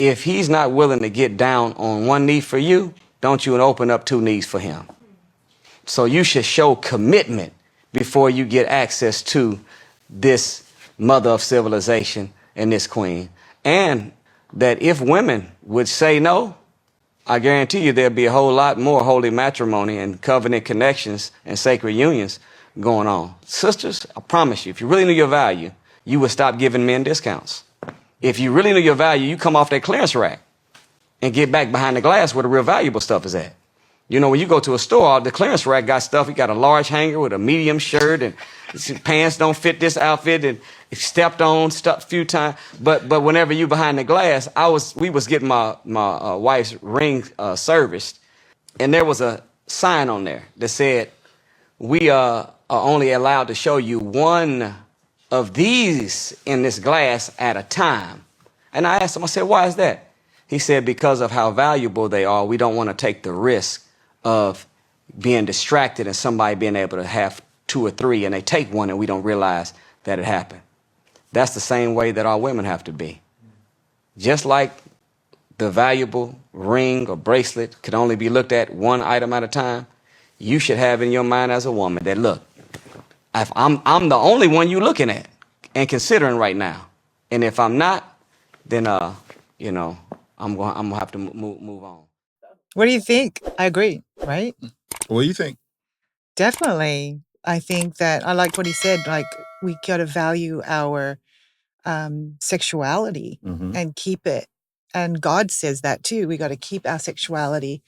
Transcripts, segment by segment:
if he's not willing to get down on one knee for you, don't you open up two knees for him. So you should show commitment before you get access to this mother of civilization and this queen. And that if women would say no, I guarantee you there'll be a whole lot more holy matrimony and covenant connections and sacred unions going on. Sisters, I promise you, if you really knew your value, you would stop giving men discounts. If you really knew your value, you come off that clearance rack and get back behind the glass where the real valuable stuff is at. You know, when you go to a store, the clearance rack got stuff. You got a large hanger with a medium shirt, and pants don't fit this outfit, and stepped on a few times. But whenever you behind the glass, we was getting my wife's ring serviced, and there was a sign on there that said, "We are only allowed to show you one of these in this glass at a time." And I asked him, I said, "Why is that?" He said, "Because of how valuable they are, we don't want to take the risk of being distracted and somebody being able to have two or three, and they take one and we don't realize that it happened." That's the same way that our women have to be. Just like the valuable ring or bracelet could only be looked at one item at a time, you should have in your mind as a woman that, look, if I'm the only one you looking at and considering right now. And if I'm not, then, you know, I'm gonna have to move on. What do you think? I agree, right? What do you think? Definitely. I think that I liked what he said. Like, we got to value our sexuality and keep it. And God says that too. We got to keep our sexuality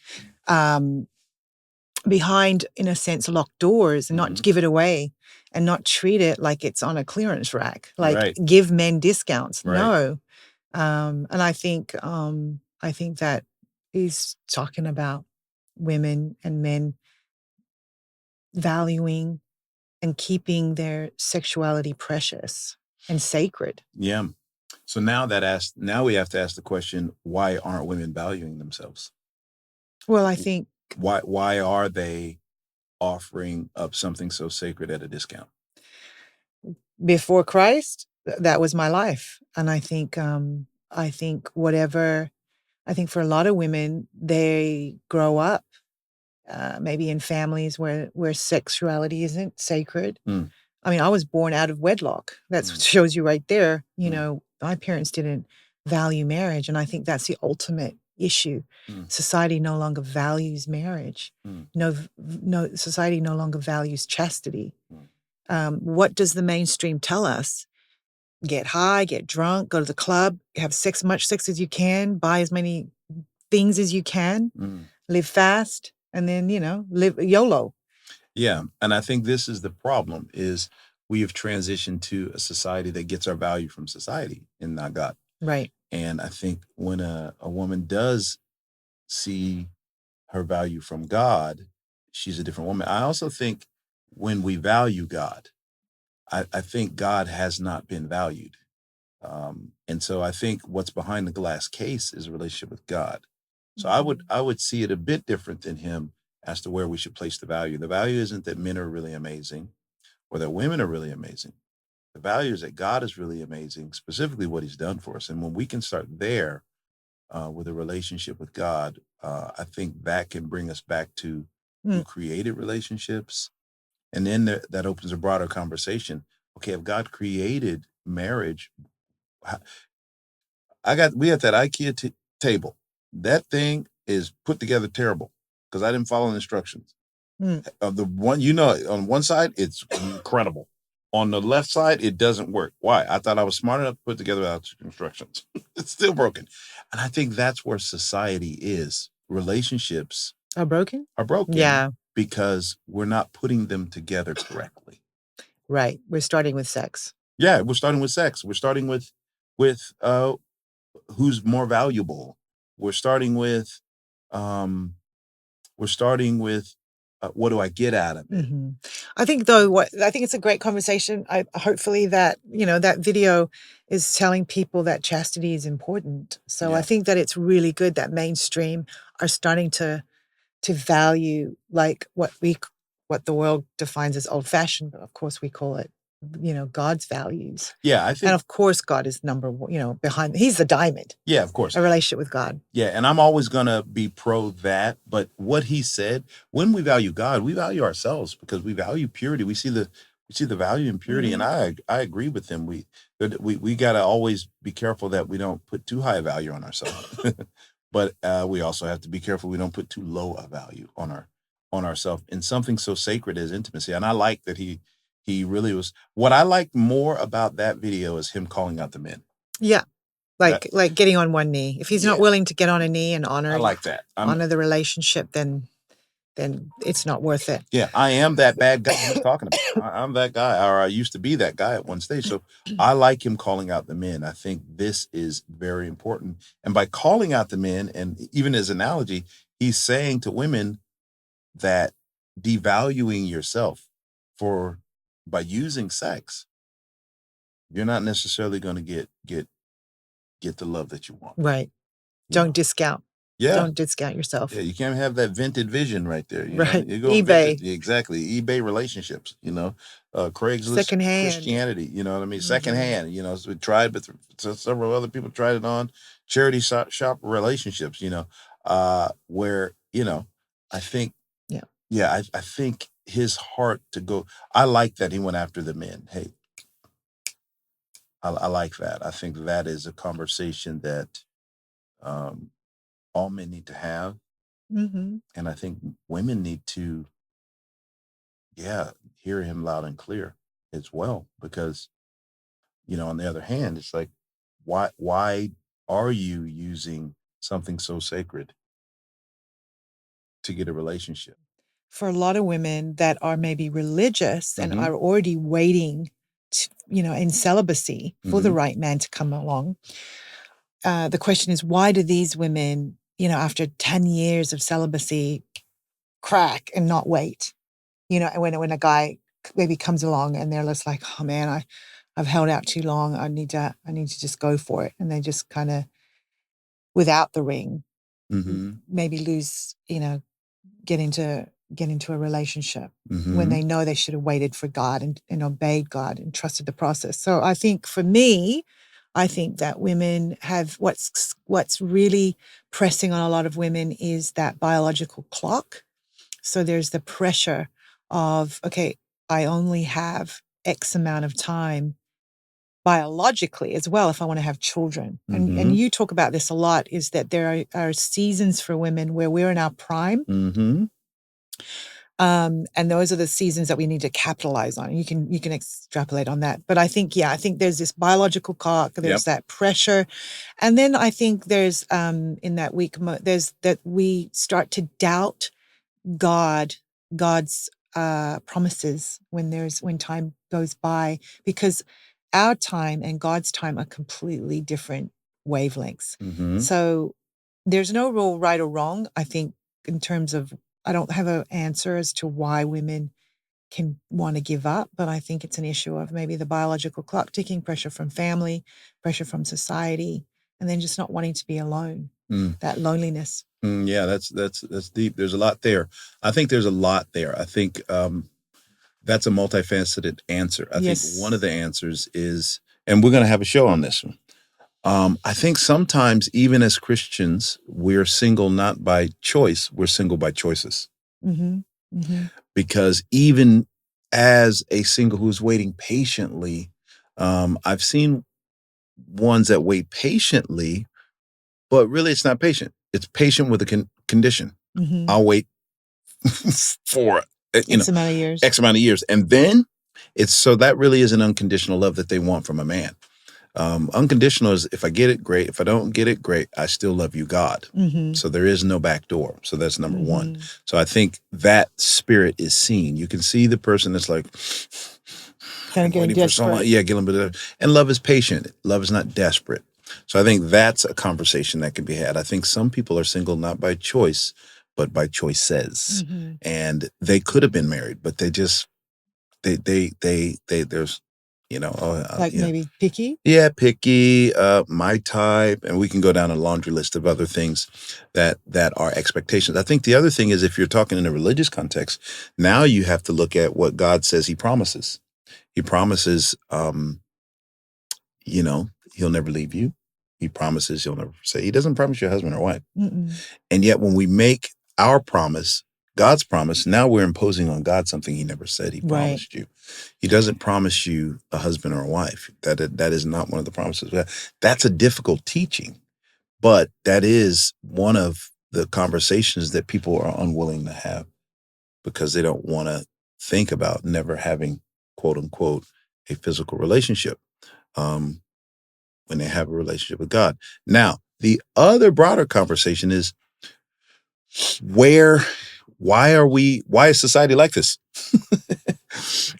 behind, in a sense, locked doors and not give it away and not treat it like it's on a clearance rack. Like, give men discounts. Right. No. And I think that he's talking about women and men valuing and keeping their sexuality precious and sacred. Yeah. So now we have to ask the question, why aren't women valuing themselves? Well, I think why are they offering up something so sacred at a discount? Before Christ, that was my life. And I think for a lot of women, they grow up maybe in families where sexuality isn't sacred. I mean, I was born out of wedlock. That shows you right there. You know, my parents didn't value marriage. And I think that's the ultimate issue. Society no longer values marriage. No, society no longer values chastity. What does the mainstream tell us? Get high, get drunk, go to the club, have much sex as you can, buy as many things as you can, live fast, and then, live YOLO. Yeah. And I think this is the problem, is we have transitioned to a society that gets our value from society and not God. Right. And I think when a woman does see her value from God, she's a different woman. I also think when we value God, I think God has not been valued. And so I think what's behind the glass case is a relationship with God. So I would see it a bit different than him as to where we should place the value. The value isn't that men are really amazing or that women are really amazing. The value is that God is really amazing, specifically what he's done for us. And when we can start there with a relationship with God, I think that can bring us back to who created relationships. And then that opens a broader conversation. Okay, if God created marriage, we have that IKEA table. That thing is put together terrible because I didn't follow the instructions. Of the one, on one side, it's incredible. On the left side, it doesn't work. Why? I thought I was smart enough to put it together without instructions. It's still broken. And I think that's where society is. Relationships are broken. Yeah. Because we're not putting them together correctly. Right. We're starting with sex. Yeah, we're starting with sex. We're starting with who's more valuable. We're starting with what do I get out of it? I think it's a great conversation. Hopefully that, that video is telling people that chastity is important. So yeah. I think that it's really good that mainstream are starting to value like what the world defines as old fashioned, but of course we call it God's values. Yeah, I And think. of course, God is number one, behind. He's the diamond. Yeah, of course. A relationship with God. Yeah, and I'm always gonna be pro that. But what he said, when we value God, we value ourselves because we value purity. We see the value in purity, and I agree with him. We gotta always be careful that we don't put too high a value on ourselves, but we also have to be careful we don't put too low a value on ourselves in something so sacred as intimacy. And I like that he really was. What I liked more about that video is him calling out the men. Yeah. Like getting on one knee. If he's not willing to get on a knee and honor, I like that. Honor the relationship, then it's not worth it. Yeah, I am that bad guy he's talking about. I'm that guy, or I used to be that guy at one stage. So I like him calling out the men. I think this is very important. And by calling out the men, and even his analogy, he's saying to women that devaluing yourself by using sex, you're not necessarily going to get the love that you want. Right. Don't discount. Yeah. Don't discount yourself. Yeah, you can't have that vented vision right there. Right. You go eBay. Exactly. eBay relationships, Craigslist, secondhand. Christianity, you know what I mean? Secondhand, so we tried, but several other people tried it on. Charity shop relationships, where, I think, I think his heart to go, I like that he went after the men. Hey, I like that. I think that is a conversation that all men need to have. Mm-hmm. And I think women need to, hear him loud and clear as well. Because, on the other hand, it's like, why are you using something so sacred to get a relationship? For a lot of women that are maybe religious and are already waiting, in celibacy for the right man to come along, the question is, why do these women, after 10 years of celibacy, crack and not wait? When a guy maybe comes along and they're just like, oh man, I've held out too long. I need to just go for it. And they just kind of, without the ring, maybe lose, get into a relationship when they know they should have waited for God and obeyed God and trusted the process. So I think for me, I think that women have what's really pressing on a lot of women is that biological clock. So there's the pressure of, okay, I only have X amount of time biologically as well if I want to have children. And you talk about this a lot, is that there are seasons for women where we're in our prime. And those are the seasons that we need to capitalize on. You can extrapolate on that. But I think there's this biological clock, there's that pressure. And then I think there's in that week, there's that we start to doubt God's promises when time goes by, because our time and God's time are completely different wavelengths. So there's no real right or wrong. I think in terms of, I don't have an answer as to why women can want to give up, but I think it's an issue of maybe the biological clock ticking, pressure from family, pressure from society, and then just not wanting to be alone. That loneliness. Yeah, that's deep. There's a lot there. I think there's a lot there. I think that's a multifaceted answer. I think one of the answers is, and we're going to have a show on this one. I think sometimes even as Christians, we're single not by choice, we're single by choices. Because even as a single who's waiting patiently, I've seen ones that wait patiently, but really it's not patient. It's patient with a condition. I'll wait for X amount of years. And then it's, so that really is an unconditional love that they want from a man. Unconditional is, if I get it, great. If I don't get it, great. I still love you, God. So there is no back door. So that's number one. So I think that spirit is seen. You can see the person that's like, kind of getting desperate. Yeah, get a little bit of, and love is patient. Love is not desperate. So I think that's a conversation that can be had. I think some people are single not by choice, but by choices. And they could have been married, but they just, there's, maybe picky? Yeah, picky, my type, and we can go down a laundry list of other things that are expectations. I think the other thing is, if you're talking in a religious context, now you have to look at what God says he promises. He promises, he'll never leave you. He promises he'll never forsake. He doesn't promise you a husband or wife. Mm-mm. And yet when we make our promise, God's promise, now we're imposing on God something he never said he promised you. He doesn't promise you a husband or a wife. That is not one of the promises. That's a difficult teaching, but that is one of the conversations that people are unwilling to have because they don't want to think about never having, quote unquote, a physical relationship when they have a relationship with God. Now, the other broader conversation is why is society like this?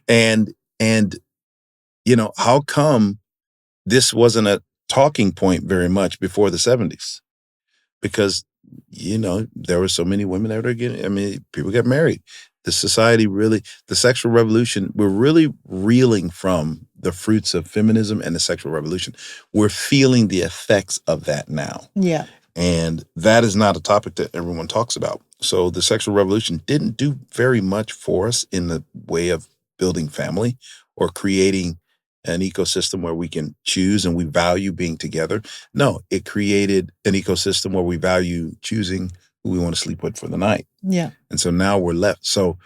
and how come this wasn't a talking point very much before the 70s? Because, there were so many women that were people get married. The sexual revolution, we're really reeling from the fruits of feminism and the sexual revolution. We're feeling the effects of that now. Yeah. And that is not a topic that everyone talks about. So the sexual revolution didn't do very much for us in the way of building family or creating an ecosystem where we can choose and we value being together. No, it created an ecosystem where we value choosing who we want to sleep with for the night. Yeah. And so now we're left. So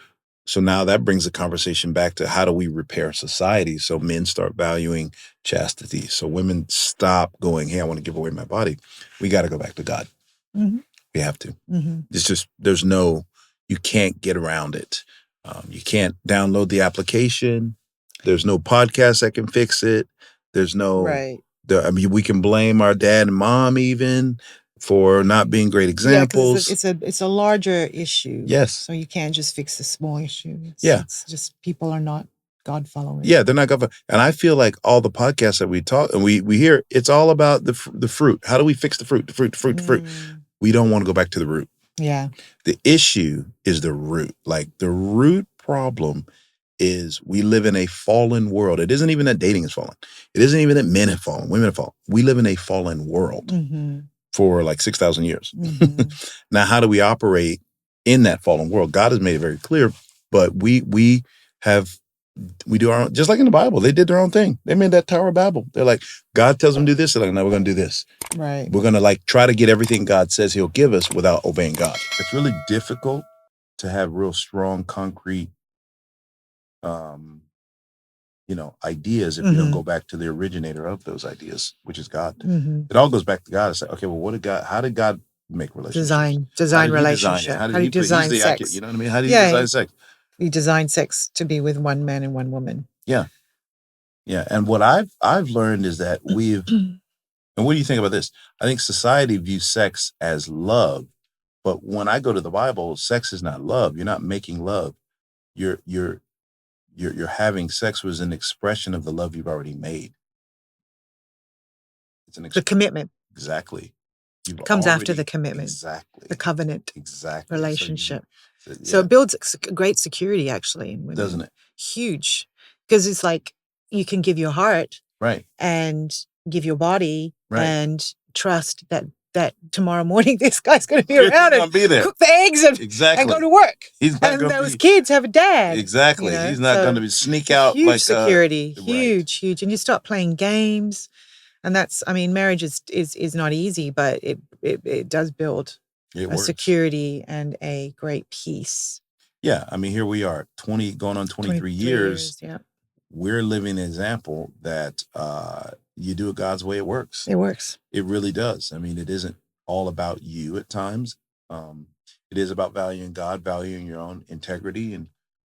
now that brings the conversation back to how do we repair society so men start valuing chastity, so women stop going, hey, I want to give away my body. We got to go back to God. Mm-hmm. We have to. Mm-hmm. It's just, you can't get around it. You can't download the application. There's no podcast that can fix it. There's no, right. We can blame our dad and mom even for not being great examples. Yeah, it's a larger issue. Yes. So you can't just fix a small issue. It's just people are not God followers. Yeah, they're not God. And I feel like all the podcasts that we talk and we hear, it's all about the fruit. How do we fix the fruit? The fruit. We don't want to go back to the root. Yeah. The issue is the root. Like the root problem is we live in a fallen world. It isn't even that dating is fallen. It isn't even that men have fallen, women have fallen. We live in a fallen world for like 6,000 years. Now, how do we operate in that fallen world? God has made it very clear, but we do our own, just like in the Bible, they did their own thing. They made that Tower of Babel. They're like, God tells them to do this. They're like, no, we're going to do this. Right. We're going to try to get everything God says he'll give us without obeying God. It's really difficult to have real strong, concrete, ideas if you don't go back to the originator of those ideas, which is God. It all goes back to God. It's like, okay, well, how did God make relationships? Design relationship. How did he design sex? You know what I mean? How did he design sex? He designed sex to be with one man and one woman. Yeah. Yeah. And what I've learned is that and what do you think about this? I think society views sex as love, but when I go to the Bible, sex is not love. You're not making love. You're having sex was an expression of the love you've already made. It's the commitment. Exactly. Comes after the commitment. Exactly. The covenant. Exactly. Relationship. So it builds great security actually in women. Doesn't it? Huge. Because it's like you can give your heart. Right. And give your body. Right. And trust that tomorrow morning this guy's going to be around and be there. Cook the eggs and go to work. He's not and those kids have a dad. Exactly. He's not going to sneak out huge security. Huge. And you start playing games. And that's, marriage is not easy, but it does build a security and a great peace. Yeah. Here we are, going on 23 years. Yeah. We're living an example that you do it God's way, it works. It works. It really does. It isn't all about you at times. It is about valuing God, valuing your own integrity and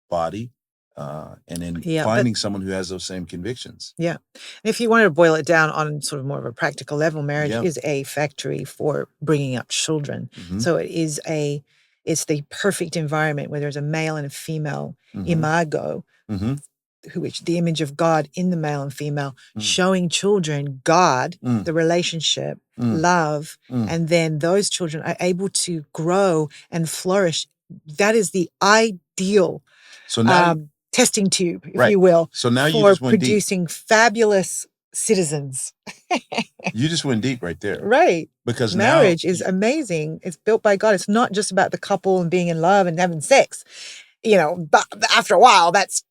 body, and then finding someone who has those same convictions. Yeah. And if you wanted to boil it down on sort of more of a practical level, marriage is a factory for bringing up children. So it's the perfect environment where there's a male and a female imago, which the image of God in the male and female, showing children God, the relationship, love, and then those children are able to grow and flourish. That is the ideal testing tube, if you will, so now for producing fabulous citizens. You just went deep right there. Right. Because marriage is amazing. It's built by God. It's not just about the couple and being in love and having sex. But after a while, that's,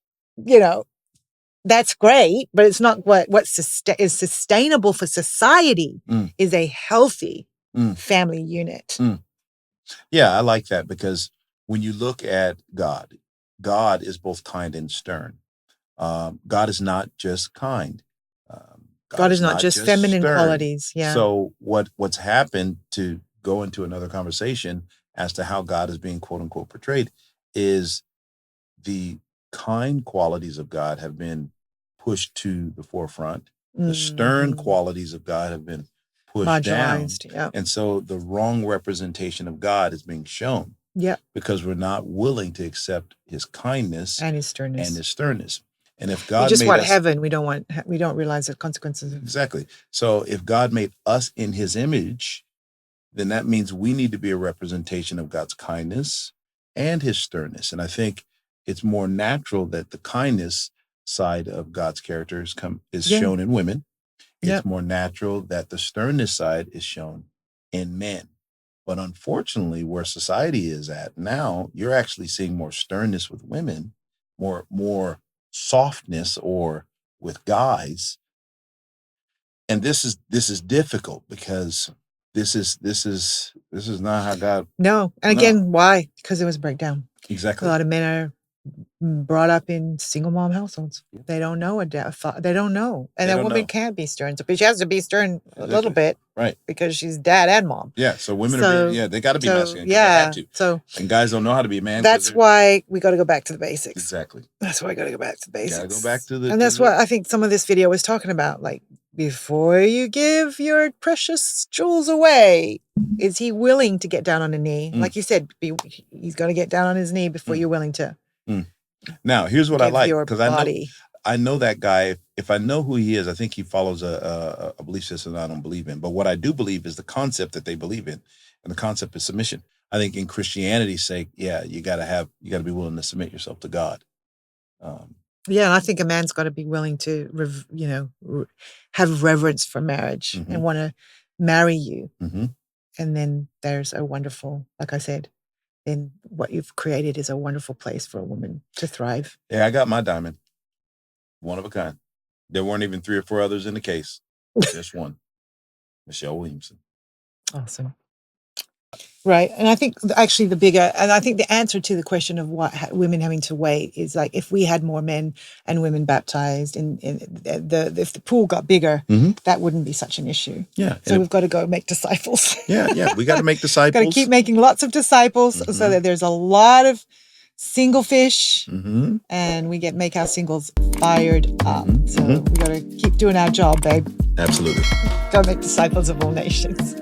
that's great, but it's not what is sustainable for society is a healthy family unit. Yeah, I like that, because when you look at God, God is both kind and stern. God is not just kind. God is not just feminine stern. qualities. Yeah. So what's happened, to go into another conversation as to how God is being quote unquote portrayed, is the kind qualities of God have been pushed to the forefront. The stern qualities of God have been pushed down. Yep. And so the wrong representation of God is being shown. Yeah. Because we're not willing to accept his kindness and his sternness. And if God we just made want us, heaven, we don't realize the consequences of it. Exactly. So if God made us in his image, then that means we need to be a representation of God's kindness and his sternness. And I think it's more natural that the kindness side of God's character is shown in women. It's more natural that the sternness side is shown in men. But unfortunately, where society is at now, you're actually seeing more sternness with women, more softness or with guys. And this is difficult, because this is not how God. No. And again, why? Because there was a breakdown. Exactly. A lot of men are brought up in single mom households. They don't know they don't know. And a woman can't be stern. So she has to be stern a little bit. Right. Because she's dad and mom. Yeah. So women they got to be masculine. Yeah. They had to. So, and guys don't know how to be a man. That's why we got to go back to the basics. Exactly. That's why I got to go back to the basics. Got to go back to the. And that's what I think some of this video was talking about. Like, before you give your precious jewels away, is he willing to get down on a knee? Like you said, he's got to get down on his knee before you're willing to. Now, here's what I like, because I know that guy. If I know who he is, I think he follows a belief system that I don't believe in. But what I do believe is the concept that they believe in, and the concept is submission. I think in Christianity's sake, you got to be willing to submit yourself to God. And I think a man's got to be willing to, have reverence for marriage and want to marry you. And then there's a wonderful, like I said, then what you've created is a wonderful place for a woman to thrive. Yeah, I got my diamond. One of a kind. There weren't even 3 or 4 others in the case. Just one. Michele Williamson. Awesome. Right. And I think actually the answer to the question of what women having to wait is, like, if we had more men and women baptized and if the pool got bigger, that wouldn't be such an issue. Yeah. So we've got to go make disciples. Yeah. We got to make disciples. Got to keep making lots of disciples so that there's a lot of single fish and we make our singles fired up. So we got to keep doing our job, babe. Absolutely. Go make disciples of all nations.